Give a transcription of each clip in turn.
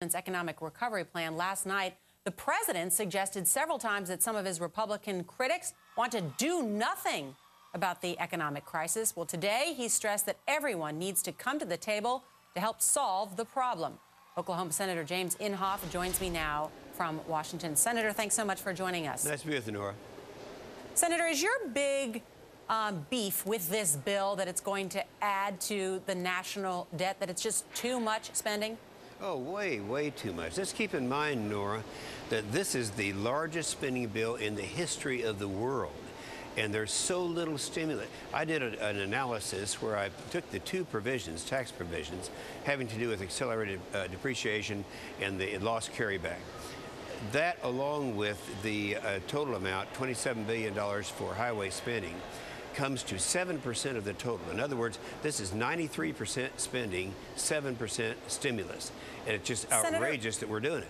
government's economic recovery plan. Last night, the president suggested several times that some of his Republican critics want to do nothing about the economic crisis. Well, today he stressed that everyone needs to come to the table to help solve the problem. Oklahoma Senator James Inhofe joins me now from Washington. Senator, thanks so much for joining us. Nice to be with you, Nora. Senator, is your big beef with this bill that it's going to add to the national debt, that it's just too much spending? Oh, way too much. Let's keep in mind, Nora, that this is the largest spending bill in the history of the world. And there's so little stimulus. I did an analysis where I took the two provisions, tax provisions, having to do with accelerated depreciation and the loss carryback. That, along with the total amount, $27 billion for highway spending, comes to 7% of the total. In other words, this is 93% spending, 7% stimulus. And it's just outrageous that we're doing it.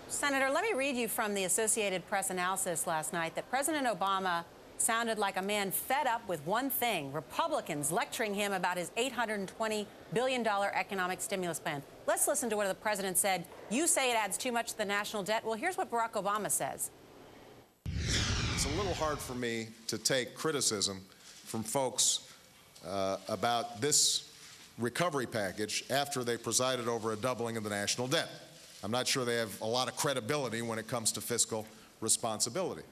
Senator, let me read you from the Associated Press analysis last night that President Obama sounded like a man fed up with one thing: Republicans lecturing him about his $820 billion economic stimulus plan. Let's listen to what the president said. You say it adds too much to the national debt. Well, here's what Barack Obama says. It's a little hard for me to take criticism from folks about this recovery package after they presided over a doubling of the national debt. I'm not sure they have a lot of credibility when it comes to fiscal responsibility.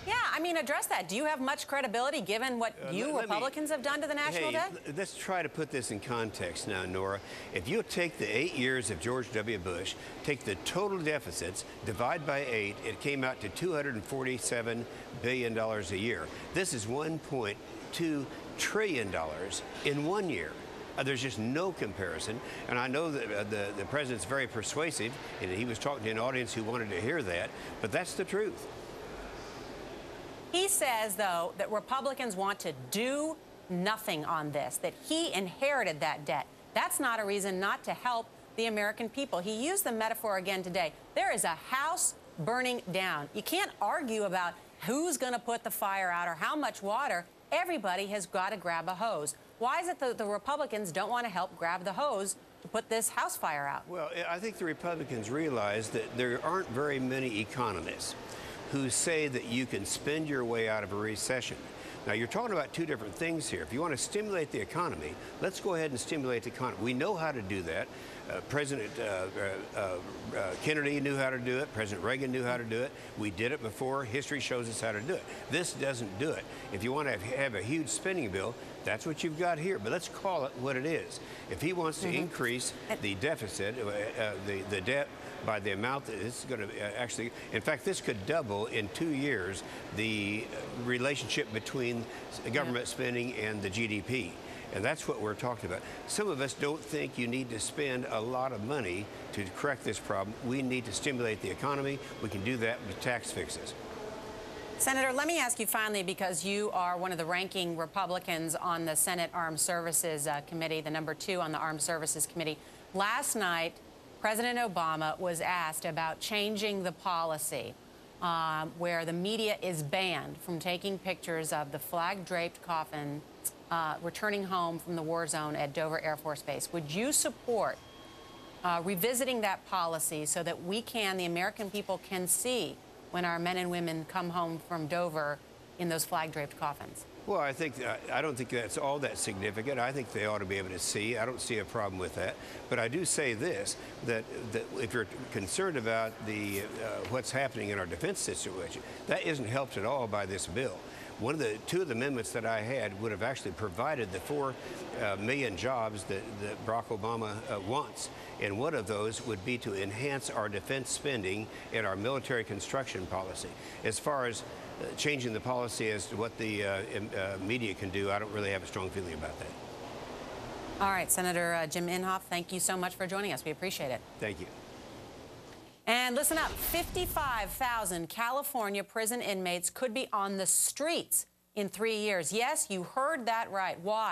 Yeah, I mean, address that. Do you have much credibility given what you Republicans have done to the national debt? Let's try to put this in context now, Nora. If you take the 8 years of George W. Bush, take the total deficits, divide by 8, it came out to $247 billion a year. This is $1.2 trillion in 1 year. There's just no comparison, and I know that the president's very persuasive, and he was talking to an audience who wanted to hear that, but that's the truth. He says, though, that Republicans want to do nothing on this, that he inherited that debt. That's not a reason not to help the American people. He used the metaphor again today. There is a house burning down. You can't argue about who's going to put the fire out or how much water. Everybody has got to grab a hose. Why is it that the Republicans don't want to help grab the hose to put this house fire out? Well, I think the Republicans realize that there aren't very many economists who say that you can spend your way out of a recession. Now, you're talking about two different things here. If you want to stimulate the economy, let's go ahead and stimulate the economy. We know how to do that. President Kennedy knew how to do it. President Reagan knew how to do it. We did it before. History shows us how to do it. This doesn't do it. If you want to have a huge spending bill, that's what you've got here. But let's call it what it is. If he wants to increase the deficit, the debt, by the amount that it's going to actually, in fact, this could double in 2 years the relationship between government spending and the GDP. And that's what we're talking about. Some of us don't think you need to spend a lot of money to correct this problem. We need to stimulate the economy. We can do that with tax fixes. Senator, let me ask you finally, because you are one of the ranking Republicans on the Senate Armed Services Committee, the number 2 on the Armed Services Committee. Last night, President Obama was asked about changing the policy where the media is banned from taking pictures of the flag-draped coffin returning home from the war zone at Dover Air Force Base. Would you support revisiting that policy so that we can, the American people, can see when our men and women come home from Dover in those flag-draped coffins? Well, I don't think that's all that significant. I think they ought to be able to see. I don't see a problem with that. But I do say this, that if you're concerned about what's happening in our defense situation, that isn't helped at all by this bill. Two of the amendments that I had would have actually provided the 4 million jobs that Barack Obama wants. And one of those would be to enhance our defense spending and our military construction policy. As far as changing the policy as to what the media can do, I don't really have a strong feeling about that. All right, Senator Jim Inhofe, thank you so much for joining us. We appreciate it. Thank you. And listen up, 55,000 California prison inmates could be on the streets in 3 years. Yes, you heard that right. Why?